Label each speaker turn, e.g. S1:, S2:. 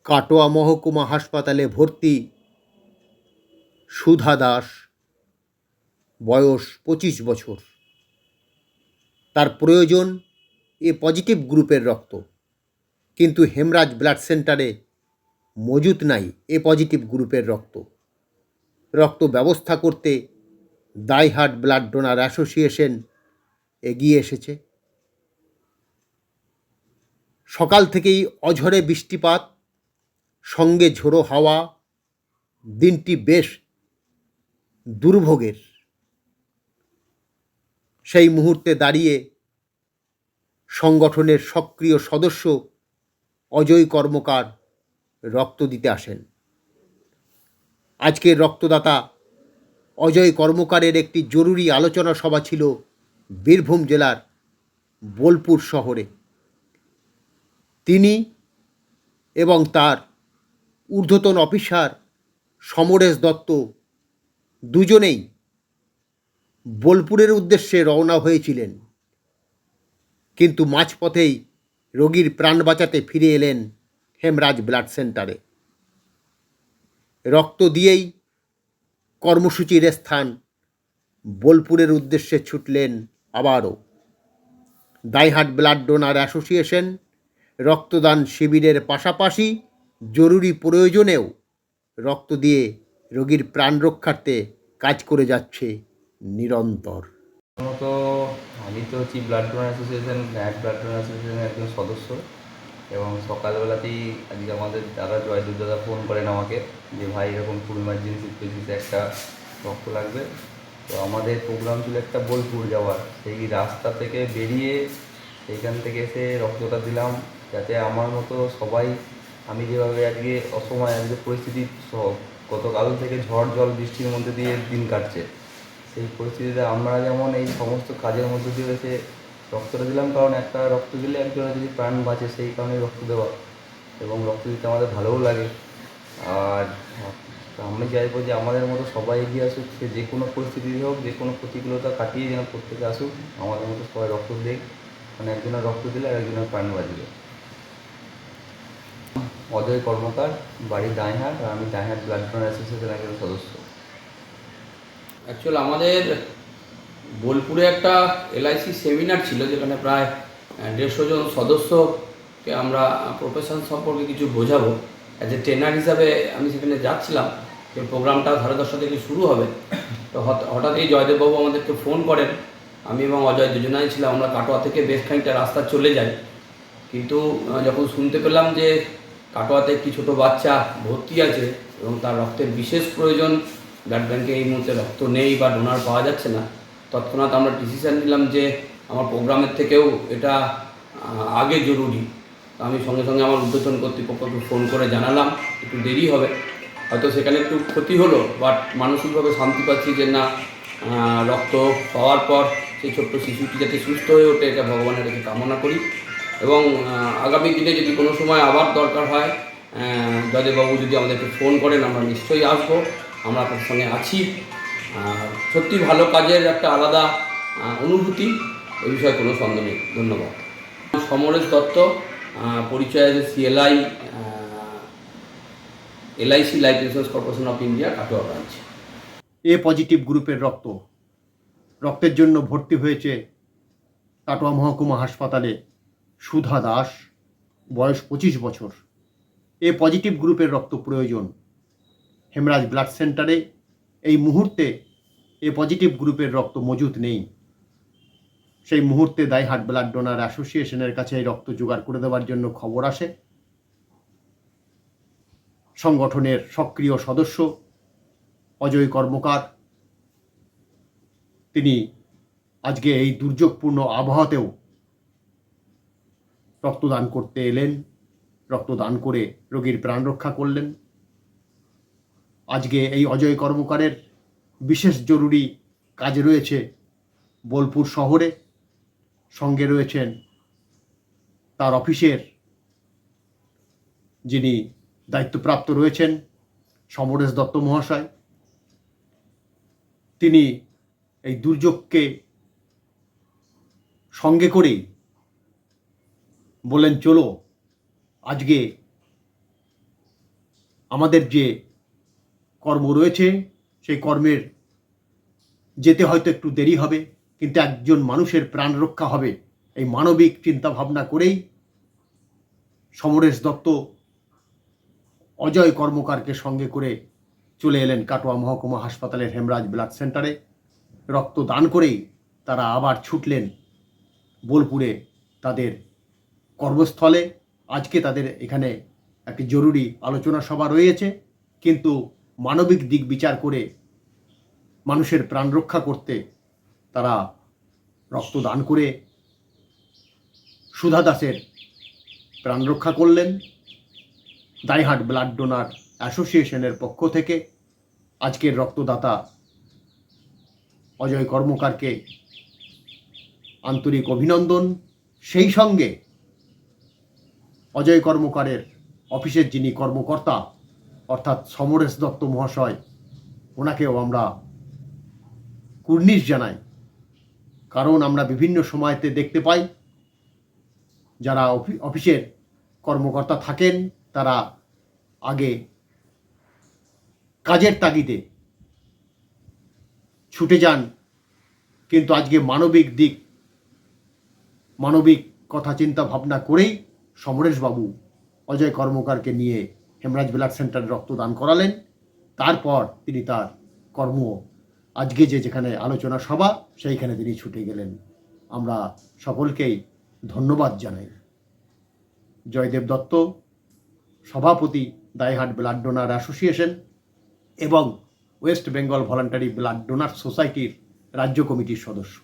S1: কাটোয়া মহকুমা হাসপাতালে ভর্তি সুধা দাস, বয়স 25 বছর। তার প্রয়োজন এ পজিটিভ গ্রুপের রক্ত, কিন্তু হেমরাজ ব্লাড সেন্টারে মজুত নাই এ পজিটিভ গ্রুপের রক্ত। রক্ত ব্যবস্থা করতে দাইহাট ব্লাড ডোনার অ্যাসোসিয়েশন এগিয়ে এসেছে। সকাল থেকেই অঝরে বৃষ্টিপাত, সঙ্গে ঝোড়ো হাওয়া, দিনটি বেশ দুর্ভোগের। সেই মুহূর্তে দাঁড়িয়ে সংগঠনের সক্রিয় সদস্য অজয় কর্মকার রক্ত দিতে আসেন। আজকের রক্তদাতা অজয় কর্মকারের একটি জরুরি আলোচনা সভা ছিল বীরভূম জেলার বোলপুর শহরে। তিনি এবং তার ঊর্ধ্বতন অফিসার সমরেশ দত্ত দুজনেই বোলপুরের উদ্দেশ্যে রওনা হয়েছিলেন, কিন্তু মাঝপথেই রোগীর প্রাণ বাঁচাতে ফিরে এলেন হেমরাজ ব্লাড সেন্টারে। রক্ত দিয়েই কর্মসূচির স্থান বোলপুরের উদ্দেশ্যে ছুটলেন আবারও। দাইহাট ব্লাড ডোনার অ্যাসোসিয়েশন রক্তদান শিবিরের পাশাপাশি জরুরি প্রয়োজনেও রক্ত দিয়ে রোগীর প্রাণ রক্ষার্থে কাজ করে যাচ্ছে নিরন্তর।
S2: প্রথমত আমি তো হচ্ছি blood donor association, Daihat blood donor অ্যাসোসিয়েশনের একজন সদস্য। এবং সকালবেলাতেই আজকে আমাদের দাদা জয়দীপ দাদা ফোন করেন আমাকে যে ভাই এরকম ফুল ইমার্জেন্সি বেসিসে একটা রক্ত লাগবে। তো আমাদের প্রোগ্রাম ছিল একটা বোলপুর যাওয়ার, সেই রাস্তা থেকে বেরিয়ে সেইখান থেকে এসে রক্তটা দিলাম, যাতে আমার মতো সবাই, আমি যেভাবে আজকে অসময় আজকে পরিস্থিতি গতকাল থেকে ঝড় জল বৃষ্টির মধ্যে দিয়ে দিন কাটছে, সেই পরিস্থিতিতে আমরা যেমন এই সমস্ত কাজের মধ্যে দিয়ে এসে রক্তটা দিলাম, কারণ একটা রক্ত দিলে একজনের যদি প্রাণ বাঁচে সেই কারণে রক্ত দেওয়া, এবং রক্ত দিতে আমাদের ভালোও লাগে। আর আমি চাইবো যে আমাদের মতো সবাই এগিয়ে আসুক, সে যে কোনো পরিস্থিতি হোক, যে কোনো প্রতিকূলতা কাটিয়ে যেন প্রত্যেকে আসুক, আমাদের মতো সবাই রক্ত দেখ, মানে একজনের রক্ত দিলে আর একজনের প্রাণ বাঁচবে। অজয় কর্মকার, বাড়ি দাইহাট, আর আমি দাইহাট ব্লাড ডোনার অ্যাসোসিয়েশনের একজন সদস্য।
S3: অ্যাকচুয়াল আমাদের বোলপুরে একটা এলআইসি সেমিনার ছিল, যেখানে প্রায় 150 জন সদস্যকে আমরা প্রফেশন সম্পর্কে কিছু বোঝাবো। অ্যাজ এ ট্রেনার হিসাবে আমি সেখানে যাচ্ছিলাম, যে প্রোগ্রামটা 10:30 থেকে শুরু হবে। তো হঠাৎই জয়দেববাবু আমাদেরকে ফোন করেন। আমি এবং অজয় দুজনাই ছিলাম, আমরা কাটোয়া থেকে বেশ খানিকটা রাস্তা চলে যাই। কিন্তু যখন শুনতে পেলাম যে কাটোয়াতে একটি ছোটো বাচ্চা ভর্তি আছে এবং তার রক্তের বিশেষ প্রয়োজন, ব্লাড ব্যাঙ্কে এই মুহূর্তে রক্ত নেই বা ডোনার পাওয়া যাচ্ছে না, তৎক্ষণাৎ আমরা ডিসিশান নিলাম যে আমার প্রোগ্রামের থেকেও এটা আগে জরুরি। আমি সঙ্গে সঙ্গে আমার ঊর্ধ্বতন কর্তৃপক্ষকে ফোন করে জানালাম একটু দেরি হবে, হয়তো সেখানে একটু ক্ষতি হলো, বাট মানসিকভাবে শান্তি পাচ্ছি যে না, রক্ত পাওয়ার পর সেই ছোট্ট শিশুটি যাতে সুস্থ হয়ে ওঠে, এটা ভগবানের কাছে কামনা করি। এবং আগামী দিনে যদি কোনো সময় আবার দরকার হয়, জয়দেববাবু যদি আমাদেরকে ফোন করেন, আমরা নিশ্চয়ই আসবো, আমরা আপনার সঙ্গে আছি। সত্যি ভালো কাজের একটা আলাদা অনুভূতি, এ বিষয়ে কোনো সন্দেহ নেই। ধন্যবাদ। সমরেশ দত্ত, পরিচয় আছে CLI, LIC life insurance corporation of India, Katwa branch.
S1: A positive গ্রুপের রক্তের জন্য ভর্তি হয়েছে কাটোয়া মহকুমা হাসপাতালে সুধা দাস, বয়স 25 বছর। এ পজিটিভ গ্রুপের রক্ত প্রয়োজন। হেমরাজ ব্লাড সেন্টারে এই মুহূর্তে এ পজিটিভ গ্রুপের রক্ত মজুত নেই। সেই মুহূর্তে দাইহাট ব্লাড ডোনার অ্যাসোসিয়েশনের কাছে এই রক্ত জোগাড় করে দেওয়ার জন্য খবর আসে। সংগঠনের সক্রিয় সদস্য অজয় কর্মকার, তিনি আজকে এই দুর্যোগপূর্ণ আবহাওয়াতেও রক্তদান করতে এলেন, রক্তদান করে রোগীর প্রাণ রক্ষা করলেন। আজকে এই অজয় কর্মকারের বিশেষ জরুরি কাজ রয়েছে বোলপুর শহরে। সঙ্গে রয়েছেন তার অফিসের যিনি দায়িত্বপ্রাপ্ত রয়েছেন, সমরেশ দত্ত মহাশয়। তিনি এই দুর্যোগকে সঙ্গে করেই বলেন, চলো আজকে আমাদের যে কর্ম রয়েছে সেই কর্মের যেতে হয়তো একটু দেরি হবে, কিন্তু একজন মানুষের প্রাণ রক্ষা হবে এই মানবিক চিন্তাভাবনা করেই সমরেশ দত্ত অজয় কর্মকারকে সঙ্গে করে চলে এলেন কাটোয়া মহকুমা হাসপাতালের হেমরাজ ব্লাড সেন্টারে। রক্ত দান করেই তারা আবার ছুটলেন বোলপুরে তাদের কর্মস্থলে। আজকে তাদের এখানে একটি জরুরি আলোচনা সভা রয়েছে, কিন্তু মানবিক দিক বিচার করে মানুষের প্রাণ রক্ষা করতে তারা রক্তদান করে সুধা দাসের প্রাণ রক্ষা করলেন। দাইহাট ব্লাড ডোনার অ্যাসোসিয়েশনের পক্ষ থেকে আজকের রক্তদাতা অজয় কর্মকারকে আন্তরিক অভিনন্দন। সেই সঙ্গে অজয় কর্মকারের অফিসের যিনি কর্মকর্তা অর্থাৎ সমরেশ দত্ত মহাশয়, ওনাকেও আমরা কুর্নিশ জানাই। কারণ আমরা বিভিন্ন সময়তে দেখতে পাই যারা অফিসের কর্মকর্তা থাকেন তারা আগে কাজের তাগিদে ছুটে যান, কিন্তু আজকে মানবিক কথা চিন্তা ভাবনা করেই সমরেশবাবু অজয় কর্মকারকে নিয়ে হেমরাজ ব্লাড সেন্টারে রক্তদান করালেন। তারপর তিনি তার কর্ম আজকে যেখানে আলোচনা সভা সেইখানে তিনি ছুটে গেলেন। আমরা সকলকেই ধন্যবাদ জানাই। জয়দেব দত্ত, সভাপতি দাইহাট ব্লাড ডোনার অ্যাসোসিয়েশন এবং West Bengal voluntary blood donor সোসাইটির রাজ্য কমিটির সদস্য।